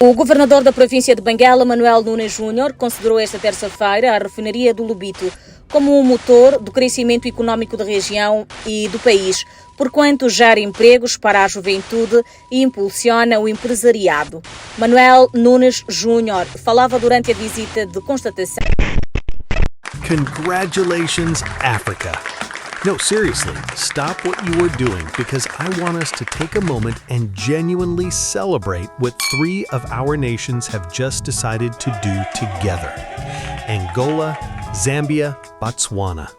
O governador da província de Benguela, Manuel Nunes Júnior, considerou esta terça-feira a refinaria do Lobito como um motor do crescimento econômico da região e do país, porquanto gera empregos para a juventude e impulsiona o empresariado. Manuel Nunes Júnior falava durante a visita de constatação. Congratulations, Africa. No, seriously, stop what you are doing because I want us to take a moment and genuinely celebrate what three of our nations have just decided to do together. Angola, Zambia, Botswana.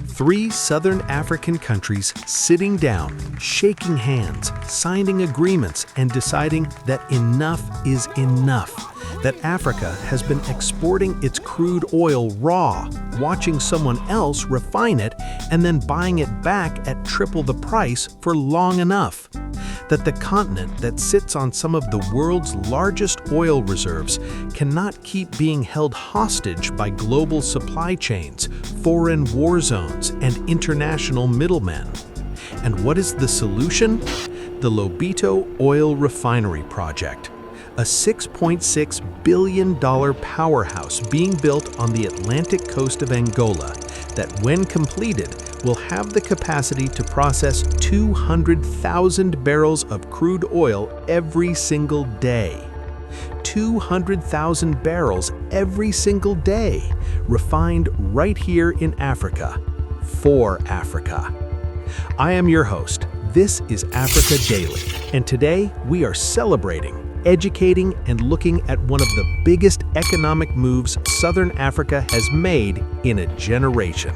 Three southern African countries sitting down, shaking hands, signing agreements, and deciding that enough is enough. That Africa has been exporting its crude oil raw, watching someone else refine it, and then buying it back at triple the price for long enough. That the continent that sits on some of the world's largest oil reserves cannot keep being held hostage by global supply chains, foreign war zones, and international middlemen. And what is the solution? The Lobito Oil Refinery project. A $6.6 billion powerhouse being built on the Atlantic coast of Angola that, when completed, will have the capacity to process 200,000 barrels of crude oil every single day. 200,000 barrels every single day, refined right here in Africa, for Africa. I am your host. This is Africa Daily, and today we are celebrating, educating, and looking at one of the biggest economic moves Southern Africa has made in a generation.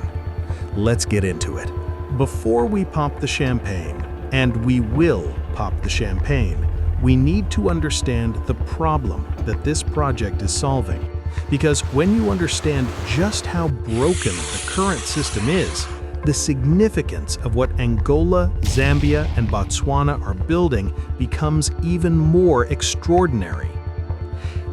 Let's get into it. Before we pop the champagne, and we will pop the champagne, we need to understand the problem that this project is solving. Because when you understand just how broken the current system is, the significance of what Angola, Zambia, and Botswana are building becomes even more extraordinary.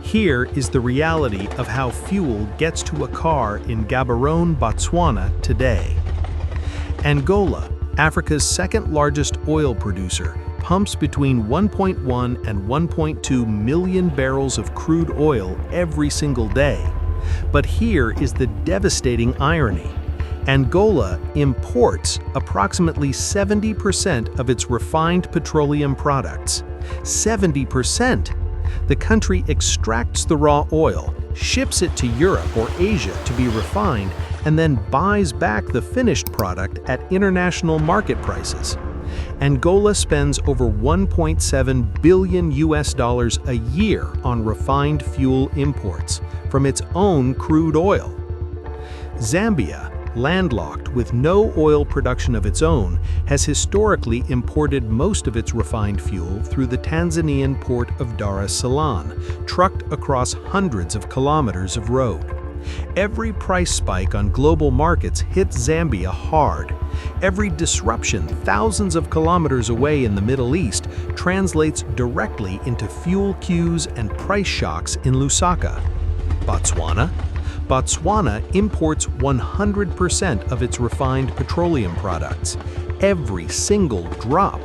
Here is the reality of how fuel gets to a car in Gaborone, Botswana today. Angola, Africa's second largest oil producer, pumps between 1.1 and 1.2 million barrels of crude oil every single day. But here is the devastating irony. Angola imports approximately 70% of its refined petroleum products. 70%! The country extracts the raw oil, ships it to Europe or Asia to be refined, and then buys back the finished product at international market prices. Angola spends over $1.7 billion a year on refined fuel imports from its own crude oil. Zambia, landlocked with no oil production of its own, has historically imported most of its refined fuel through the Tanzanian port of Dar es Salaam, trucked across hundreds of kilometers of road. Every price spike on global markets hits Zambia hard. Every disruption thousands of kilometers away in the Middle East translates directly into fuel queues and price shocks in Lusaka. Botswana? Botswana imports 100% of its refined petroleum products. Every single drop.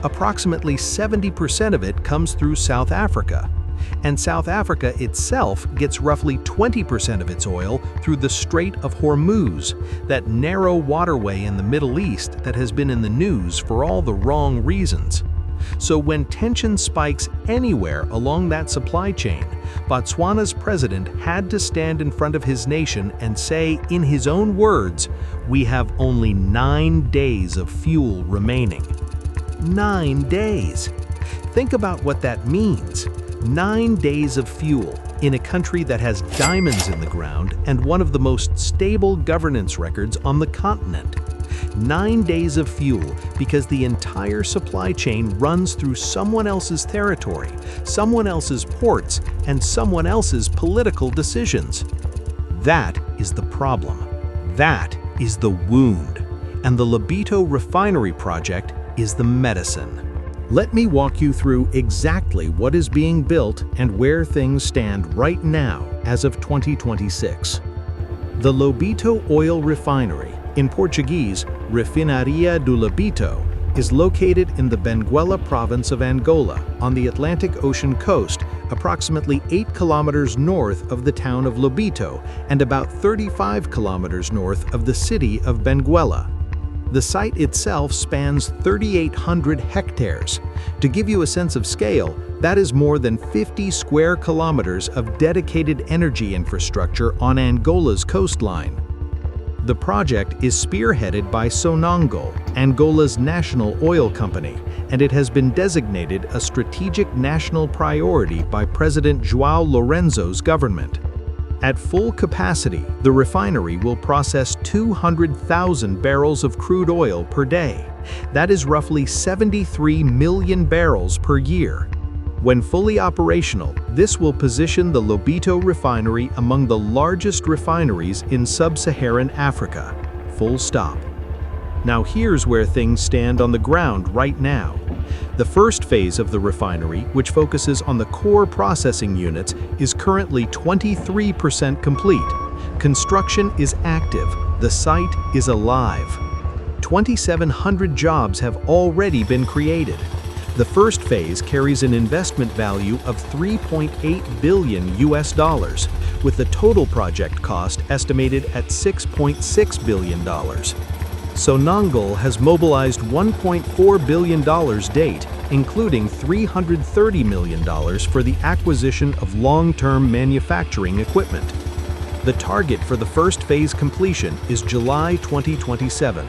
Approximately 70% of it comes through South Africa. And South Africa itself gets roughly 20% of its oil through the Strait of Hormuz, that narrow waterway in the Middle East that has been in the news for all the wrong reasons. So when tension spikes anywhere along that supply chain, Botswana's president had to stand in front of his nation and say, in his own words, "We have only 9 days of fuel remaining." 9 days! Think about what that means. 9 days of fuel in a country that has diamonds in the ground and one of the most stable governance records on the continent. 9 days of fuel because the entire supply chain runs through someone else's territory, someone else's ports, and someone else's political decisions. That is the problem. That is the wound. And the Lobito Refinery project is the medicine. Let me walk you through exactly what is being built and where things stand right now as of 2026. The Lobito Oil Refinery, in Portuguese, Refinaria do Lobito, is located in the Benguela province of Angola on the Atlantic Ocean coast approximately 8 kilometers north of the town of Lobito and about 35 kilometers north of the city of Benguela. The site itself spans 3,800 hectares. To give you a sense of scale, that is more than 50 square kilometers of dedicated energy infrastructure on Angola's coastline. The project is spearheaded by Sonangol, Angola's national oil company, and it has been designated a strategic national priority by President João Lourenço's government. At full capacity, the refinery will process 200,000 barrels of crude oil per day. That is roughly 73 million barrels per year. When fully operational, this will position the Lobito refinery among the largest refineries in sub-Saharan Africa. Full stop. Now here's where things stand on the ground right now. The first phase of the refinery, which focuses on the core processing units, is currently 23% complete. Construction is active. The site is alive. 2,700 jobs have already been created. The first phase carries an investment value of $3.8 billion, with the total project cost estimated at $6.6 billion. Sonangol has mobilized $1.4 billion date, including $330 million for the acquisition of long-term manufacturing equipment. The target for the first phase completion is July 2027.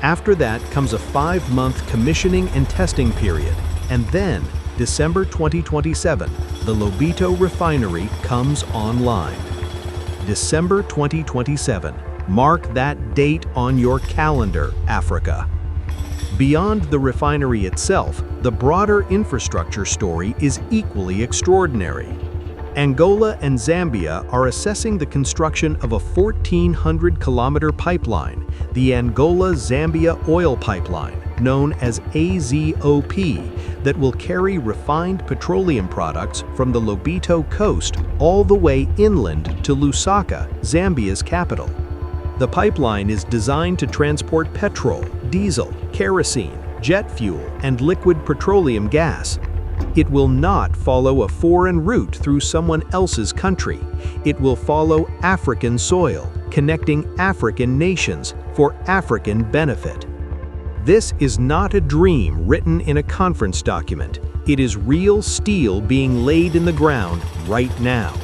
After that comes a 5-month commissioning and testing period, and then, December 2027, the Lobito refinery comes online. December 2027. Mark that date on your calendar, Africa. Beyond the refinery itself, the broader infrastructure story is equally extraordinary. Angola and Zambia are assessing the construction of a 1,400-kilometer pipeline, the Angola-Zambia Oil Pipeline, known as AZOP, that will carry refined petroleum products from the Lobito coast all the way inland to Lusaka, Zambia's capital. The pipeline is designed to transport petrol, diesel, kerosene, jet fuel, and liquid petroleum gas. It will not follow a foreign route through someone else's country. It will follow African soil, connecting African nations for African benefit. This is not a dream written in a conference document. It is real steel being laid in the ground right now.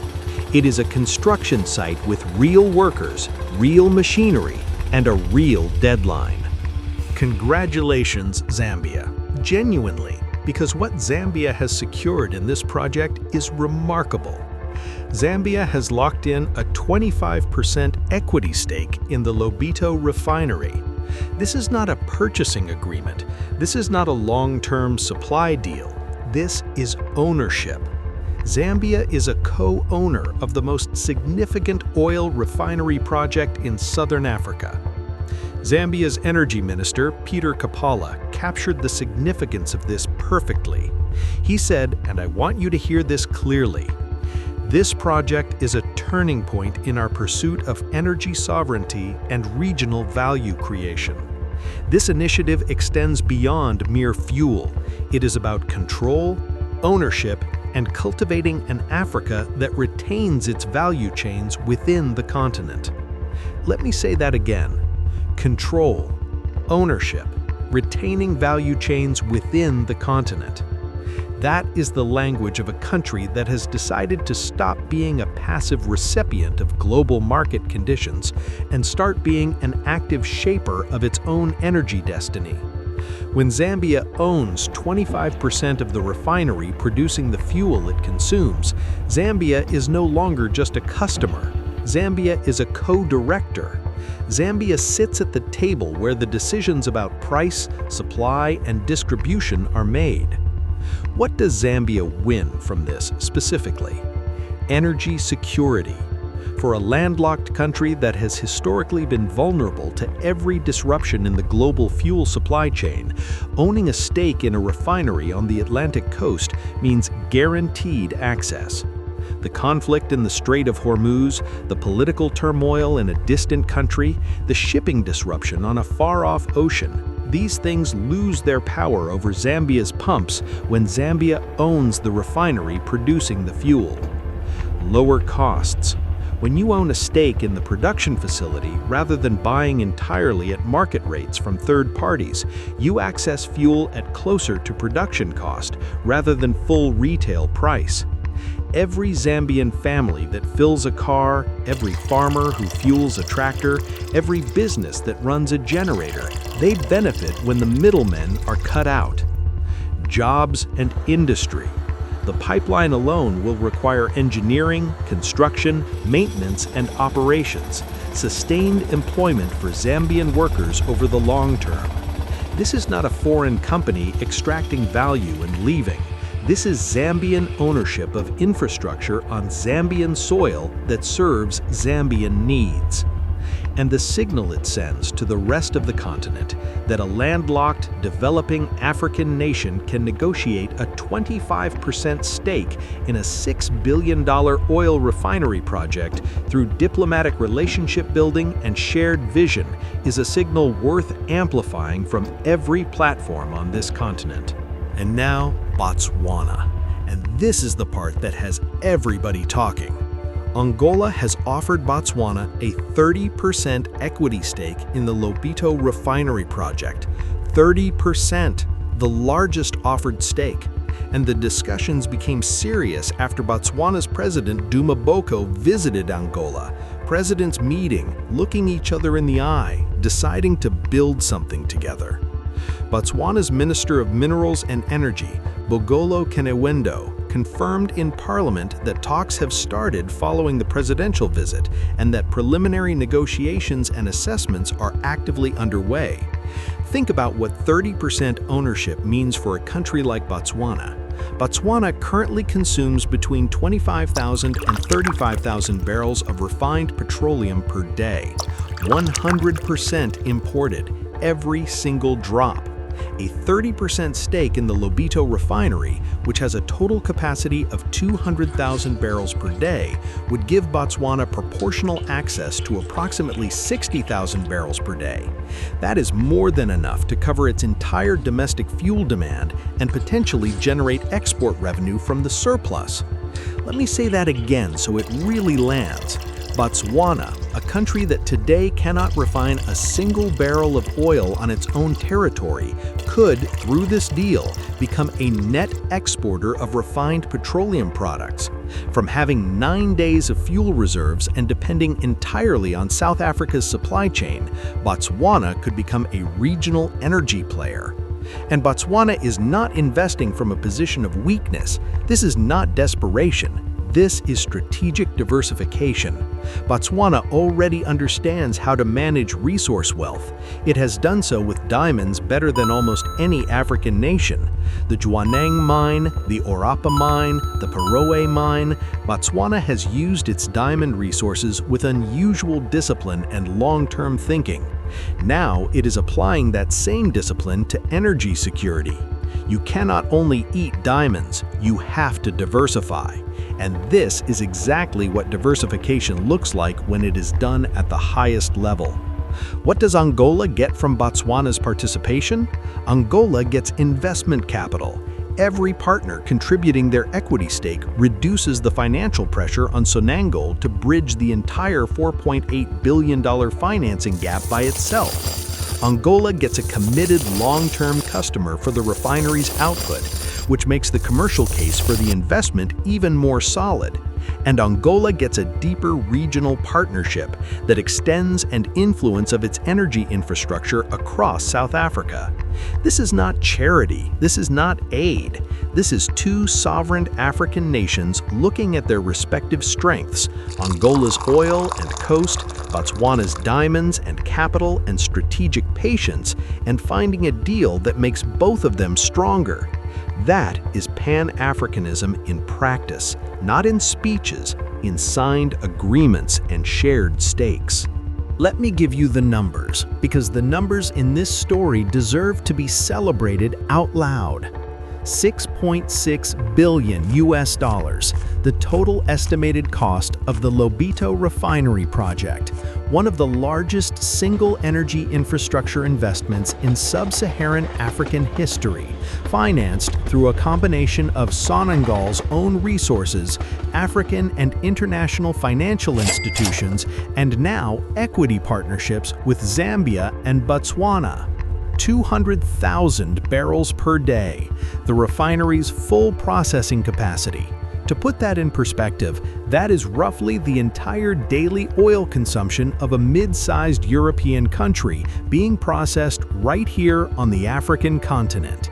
It is a construction site with real workers, real machinery, and a real deadline. Congratulations, Zambia. Genuinely, because what Zambia has secured in this project is remarkable. Zambia has locked in a 25% equity stake in the Lobito refinery. This is not a purchasing agreement. This is not a long-term supply deal. This is ownership. Zambia is a co-owner of the most significant oil refinery project in southern Africa. Zambia's energy minister, Peter Kapala, captured the significance of this perfectly. He said, and I want you to hear this clearly, "This project is a turning point in our pursuit of energy sovereignty and regional value creation. This initiative extends beyond mere fuel. It is about control, ownership, and cultivating an Africa that retains its value chains within the continent." Let me say that again. Control, ownership, retaining value chains within the continent. That is the language of a country that has decided to stop being a passive recipient of global market conditions and start being an active shaper of its own energy destiny. When Zambia owns 25% of the refinery producing the fuel it consumes, Zambia is no longer just a customer. Zambia is a co-director. Zambia sits at the table where the decisions about price, supply, and distribution are made. What does Zambia win from this specifically? Energy security. For a landlocked country that has historically been vulnerable to every disruption in the global fuel supply chain, owning a stake in a refinery on the Atlantic coast means guaranteed access. The conflict in the Strait of Hormuz, the political turmoil in a distant country, the shipping disruption on a far-off ocean, These things lose their power over Zambia's pumps when Zambia owns the refinery producing the fuel. Lower costs. When you own a stake in the production facility rather than buying entirely at market rates from third parties, you access fuel at closer to production cost rather than full retail price. Every Zambian family that fills a car, every farmer who fuels a tractor, every business that runs a generator, they benefit when the middlemen are cut out. Jobs and industry. The pipeline alone will require engineering, construction, maintenance, and operations, sustained employment for Zambian workers over the long term. This is not a foreign company extracting value and leaving. This is Zambian ownership of infrastructure on Zambian soil that serves Zambian needs. And the signal it sends to the rest of the continent that a landlocked, developing African nation can negotiate a 25% stake in a $6 billion oil refinery project through diplomatic relationship building and shared vision is a signal worth amplifying from every platform on this continent. And now, Botswana. And this is the part that has everybody talking. Angola has offered Botswana a 30% equity stake in the Lobito refinery project. 30%, the largest offered stake. And the discussions became serious after Botswana's president Duma Boko visited Angola. Presidents meeting, looking each other in the eye, deciding to build something together. Botswana's Minister of Minerals and Energy, Bogolo Kenewendo, confirmed in Parliament that talks have started following the presidential visit and that preliminary negotiations and assessments are actively underway. Think about what 30% ownership means for a country like Botswana. Botswana currently consumes between 25,000 and 35,000 barrels of refined petroleum per day, 100% imported, every single drop. A 30% stake in the Lobito refinery, which has a total capacity of 200,000 barrels per day, would give Botswana proportional access to approximately 60,000 barrels per day. That is more than enough to cover its entire domestic fuel demand and potentially generate export revenue from the surplus. Let me say that again so it really lands. Botswana, a country that today cannot refine a single barrel of oil on its own territory, could, through this deal, become a net exporter of refined petroleum products. From having 9 days of fuel reserves and depending entirely on South Africa's supply chain, Botswana could become a regional energy player. And Botswana is not investing from a position of weakness. This is not desperation. This is strategic diversification. Botswana already understands how to manage resource wealth. It has done so with diamonds better than almost any African nation. The Jwaneng mine, the Orapa mine, the Paroe mine. Botswana has used its diamond resources with unusual discipline and long-term thinking. Now it is applying that same discipline to energy security. You cannot only eat diamonds, you have to diversify. And this is exactly what diversification looks like when it is done at the highest level. What does Angola get from Botswana's participation? Angola gets investment capital. Every partner contributing their equity stake reduces the financial pressure on Sonangol to bridge the entire $4.8 billion financing gap by itself. Angola gets a committed long-term customer for the refinery's output, which makes the commercial case for the investment even more solid. And Angola gets a deeper regional partnership that extends and influence of its energy infrastructure across South Africa. This is not charity, this is not aid. This is two sovereign African nations looking at their respective strengths, Angola's oil and coast, Botswana's diamonds and capital and strategic patience, and finding a deal that makes both of them stronger. That is Pan-Africanism in practice, not in speeches, in signed agreements and shared stakes. Let me give you the numbers, because the numbers in this story deserve to be celebrated out loud. $6.6 billion US, the total estimated cost of the Lobito Refinery project, one of the largest single energy infrastructure investments in sub-Saharan African history, financed through a combination of Senegal's own resources, African and international financial institutions, and now equity partnerships with Zambia and Botswana. 200,000 barrels per day, the refinery's full processing capacity. To put that in perspective, that is roughly the entire daily oil consumption of a mid-sized European country being processed right here on the African continent.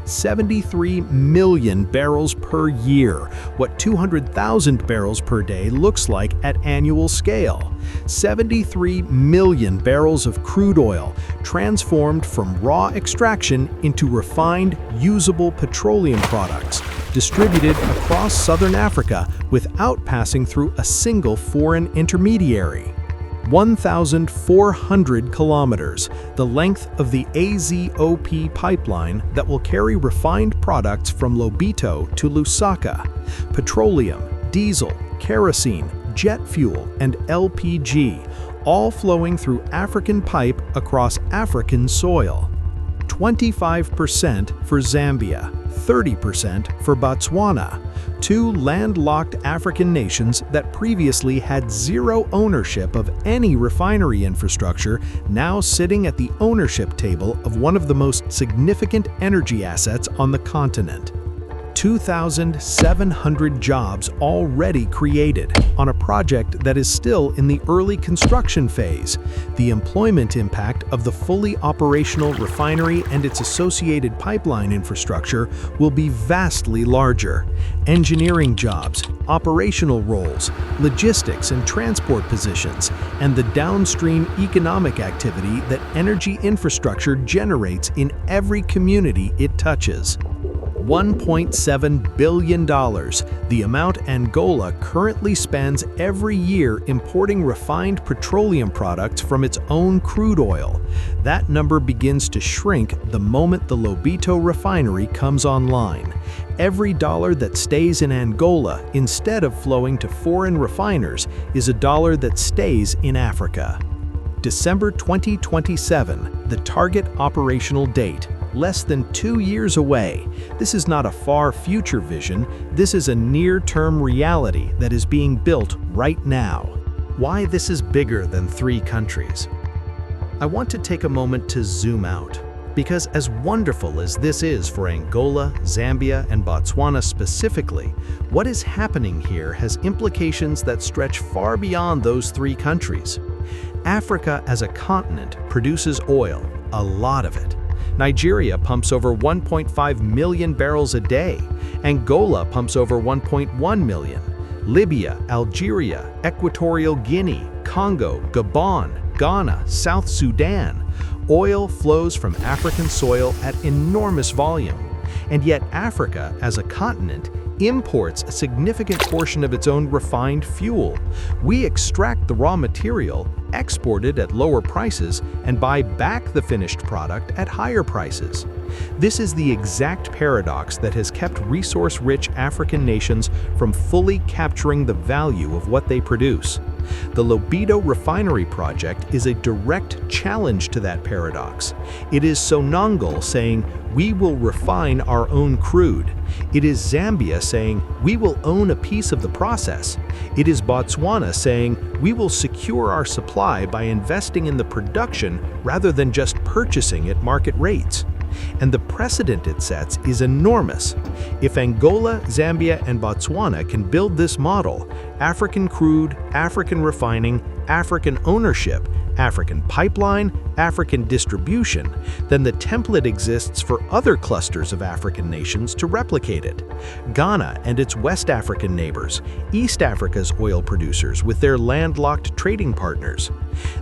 73 million barrels per year, what 200,000 barrels per day looks like at annual scale. 73 million barrels of crude oil transformed from raw extraction into refined, usable petroleum products, distributed across southern Africa without passing through a single foreign intermediary. 1,400 kilometers, the length of the AZOP pipeline that will carry refined products from Lobito to Lusaka. Petroleum, diesel, kerosene, jet fuel, and LPG, all flowing through African pipe across African soil. 25% for Zambia, 30% for Botswana, two landlocked African nations that previously had zero ownership of any refinery infrastructure, now sitting at the ownership table of one of the most significant energy assets on the continent. 2,700 jobs already created on a project that is still in the early construction phase. The employment impact of the fully operational refinery and its associated pipeline infrastructure will be vastly larger. Engineering jobs, operational roles, logistics and transport positions, and the downstream economic activity that energy infrastructure generates in every community it touches. $1.7 billion, the amount Angola currently spends every year importing refined petroleum products from its own crude oil. That number begins to shrink the moment the Lobito refinery comes online. Every dollar that stays in Angola instead of flowing to foreign refiners is a dollar that stays in Africa. December 2027, the target operational date. Less than 2 years away. This is not a far future vision, this is a near-term reality that is being built right now. Why this is bigger than 3 countries? I want to take a moment to zoom out, because as wonderful as this is for Angola, Zambia, and Botswana specifically, what is happening here has implications that stretch far beyond those 3 countries. Africa as a continent produces oil, a lot of it. Nigeria pumps over 1.5 million barrels a day. Angola pumps over 1.1 million. Libya, Algeria, Equatorial Guinea, Congo, Gabon, Ghana, South Sudan. Oil flows from African soil at enormous volume. And yet Africa, as a continent, imports a significant portion of its own refined fuel. We extract the raw material, export it at lower prices, and buy back the finished product at higher prices. This is the exact paradox that has kept resource-rich African nations from fully capturing the value of what they produce. The Lobito Refinery project is a direct challenge to that paradox. It is Senegal saying, "We will refine our own crude." It is Zambia saying, "We will own a piece of the process." It is Botswana saying, "We will secure our supply by investing in the production rather than just purchasing at market rates." And the precedent it sets is enormous. If Angola, Zambia, and Botswana can build this model, African crude, African refining, African ownership, African pipeline, African distribution, then the template exists for other clusters of African nations to replicate it. Ghana and its West African neighbors, East Africa's oil producers with their landlocked trading partners.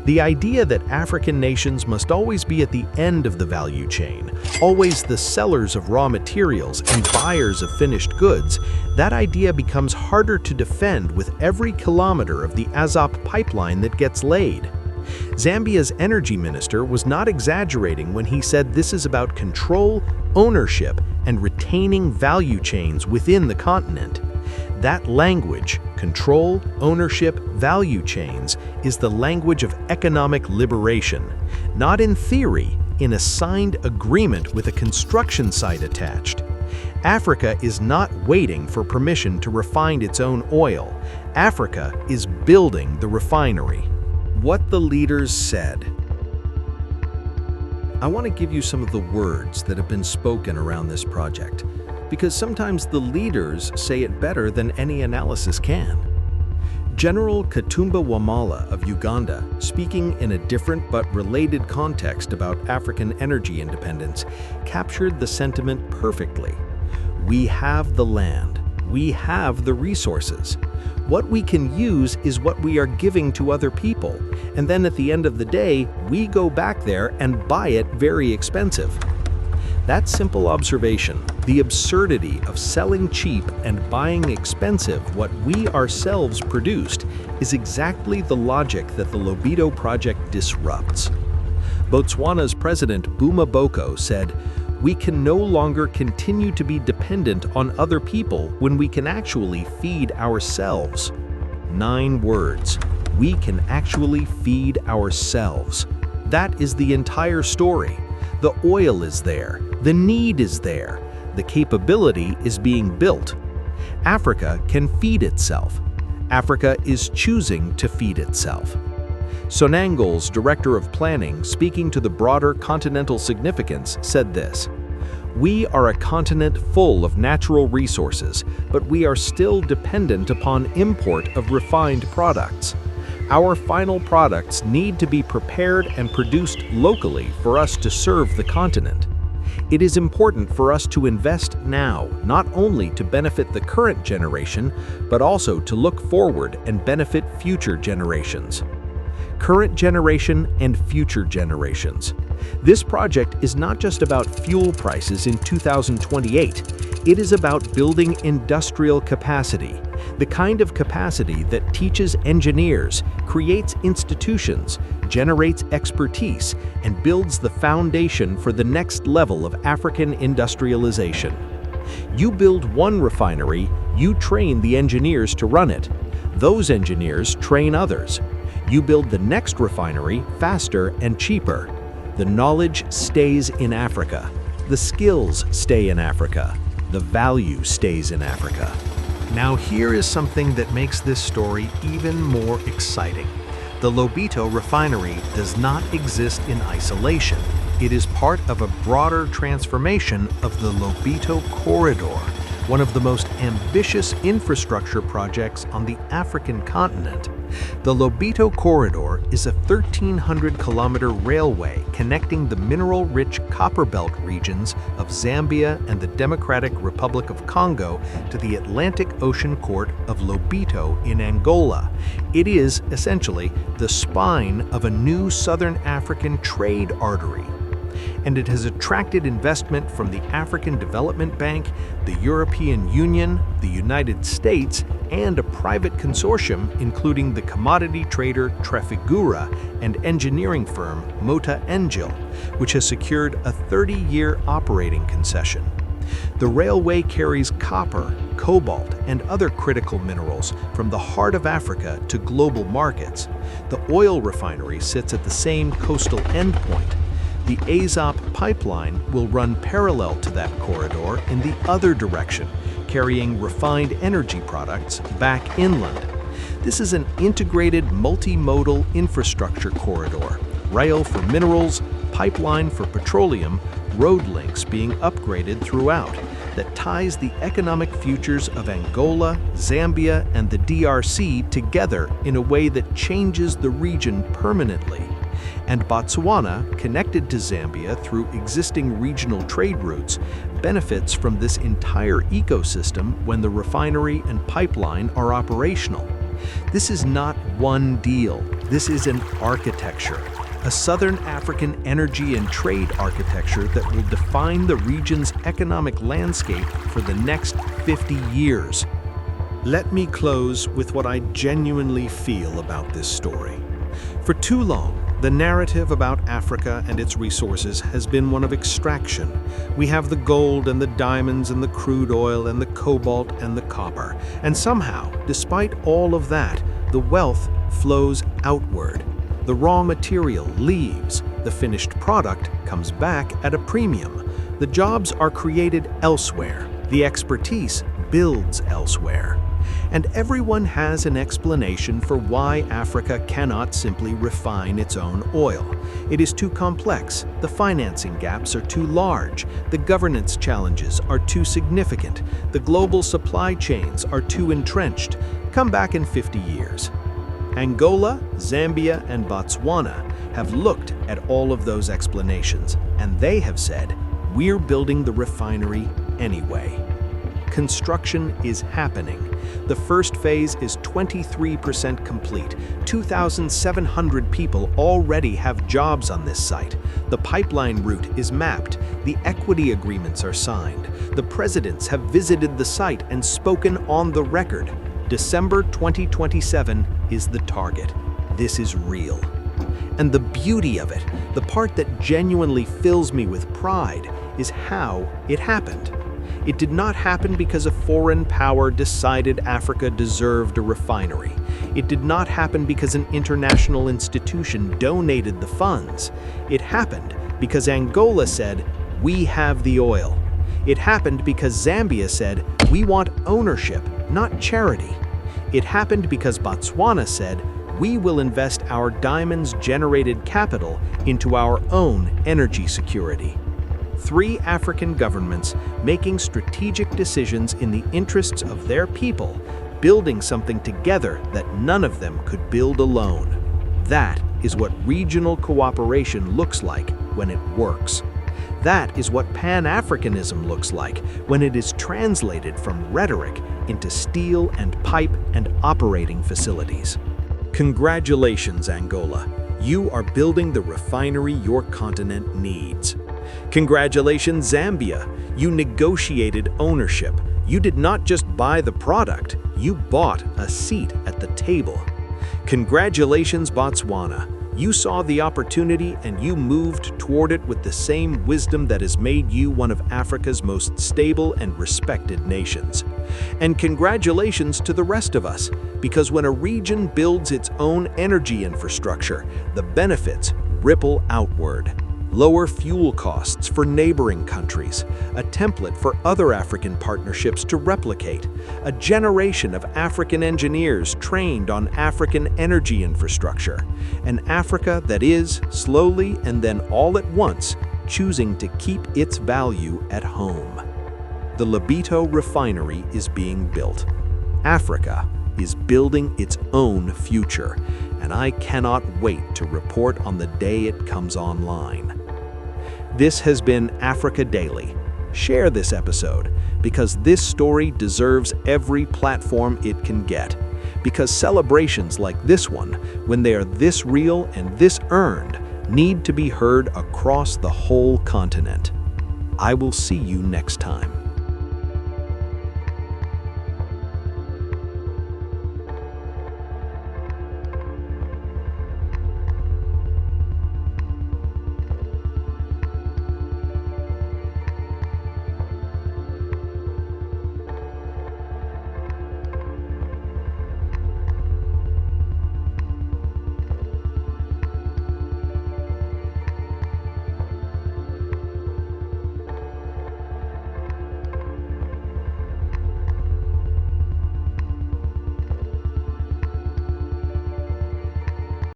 The idea that African nations must always be at the end of the value chain, always the sellers of raw materials and buyers of finished goods, that idea becomes harder to defend with every kilometer of the AZOP pipeline that gets laid. Zambia's energy minister was not exaggerating when he said this is about control, ownership, and retention maintaining value chains within the continent. That language, control, ownership, value chains, is the language of economic liberation, not in theory, in a signed agreement with a construction site attached. Africa is not waiting for permission to refine its own oil. Africa is building the refinery. What the leaders said. I want to give you some of the words that have been spoken around this project, because sometimes the leaders say it better than any analysis can. General Katumba Wamala of Uganda, speaking in a different but related context about African energy independence, captured the sentiment perfectly. We have the land. We have the resources. What we can use is what we are giving to other people, and then at the end of the day, we go back there and buy it very expensive. That simple observation, the absurdity of selling cheap and buying expensive what we ourselves produced, is exactly the logic that the Lobito project disrupts. Botswana's president Buma Boko said, "We can no longer continue to be dependent on other people when we can actually feed ourselves." 9 words. We can actually feed ourselves. That is the entire story. The oil is there. The need is there. The capability is being built. Africa can feed itself. Africa is choosing to feed itself. Sonangol's director of planning, speaking to the broader continental significance, said this: "We are a continent full of natural resources, but we are still dependent upon import of refined products. Our final products need to be prepared and produced locally for us to serve the continent. It is important for us to invest now, not only to benefit the current generation, but also to look forward and benefit future generations." Current generation and future generations. This project is not just about fuel prices in 2028. It is about building industrial capacity, the kind of capacity that teaches engineers, creates institutions, generates expertise, and builds the foundation for the next level of African industrialization. You build one refinery, you train the engineers to run it. Those engineers train others. You build the next refinery faster and cheaper. The knowledge stays in Africa. The skills stay in Africa. The value stays in Africa. Now here is something that makes this story even more exciting. The Lobito refinery does not exist in isolation. It is part of a broader transformation of the Lobito corridor, one of the most ambitious infrastructure projects on the African continent. The Lobito corridor is a 1,300-kilometer railway connecting the mineral-rich copperbelt regions of Zambia and the Democratic Republic of Congo to the Atlantic Ocean port of Lobito in Angola. It is, essentially, the spine of a new Southern African trade artery. And it has attracted investment from the African Development Bank, the European Union, the United States, and a private consortium including the commodity trader Trafigura and engineering firm Mota Engil, which has secured a 30-year operating concession. The railway carries copper, cobalt, and other critical minerals from the heart of Africa to global markets. The oil refinery sits at the same coastal endpoint. The AZOP pipeline will run parallel to that corridor in the other direction, carrying refined energy products back inland. This is an integrated multimodal infrastructure corridor, rail for minerals, pipeline for petroleum, road links being upgraded throughout, that ties the economic futures of Angola, Zambia, and the DRC together in a way that changes the region permanently. And Botswana, connected to Zambia through existing regional trade routes, benefits from this entire ecosystem when the refinery and pipeline are operational. This is not one deal. This is an architecture, a Southern African energy and trade architecture that will define the region's economic landscape for the next 50 years. Let me close with what I genuinely feel about this story. For too long, The narrative about Africa and its resources has been one of extraction. We have the gold and the diamonds and the crude oil and the cobalt and the copper. And somehow, despite all of that, the wealth flows outward. The raw material leaves. The finished product comes back at a premium. The jobs are created elsewhere. The expertise builds elsewhere. And everyone has an explanation for why Africa cannot simply refine its own oil. It is too complex, the financing gaps are too large, the governance challenges are too significant, the global supply chains are too entrenched. Come back in 50 years. Angola, Zambia, and Botswana have looked at all of those explanations, and they have said, we're building the refinery anyway. Construction is happening. The first phase is 23% complete. 2,700 people already have jobs on this site. The pipeline route is mapped. The equity agreements are signed. The presidents have visited the site and spoken on the record. December 2027 is the target. This is real. And the beauty of it, the part that genuinely fills me with pride, is how it happened. It did not happen because a foreign power decided Africa deserved a refinery. It did not happen because an international institution donated the funds. It happened because Angola said, we have the oil. It happened because Zambia said, we want ownership, not charity. It happened because Botswana said, we will invest our diamonds-generated capital into our own energy security. 3 African governments making strategic decisions in the interests of their people, building something together that none of them could build alone. That is what regional cooperation looks like when it works. That is what Pan-Africanism looks like when it is translated from rhetoric into steel and pipe and operating facilities. Congratulations, Angola. You are building the refinery your continent needs. Congratulations, Zambia. You negotiated ownership. You did not just buy the product, you bought a seat at the table. Congratulations, Botswana. You saw the opportunity and you moved toward it with the same wisdom that has made you one of Africa's most stable and respected nations. And congratulations to the rest of us, because when a region builds its own energy infrastructure, the benefits ripple outward. Lower fuel costs for neighboring countries, a template for other African partnerships to replicate, a generation of African engineers trained on African energy infrastructure, an Africa that is, slowly and then all at once, choosing to keep its value at home. The Lobito refinery is being built. Africa is building its own future, and I cannot wait to report on the day it comes online. This has been Africa Daily. Share this episode, because this story deserves every platform it can get. Because celebrations like this one, when they are this real and this earned, need to be heard across the whole continent. I will see you next time.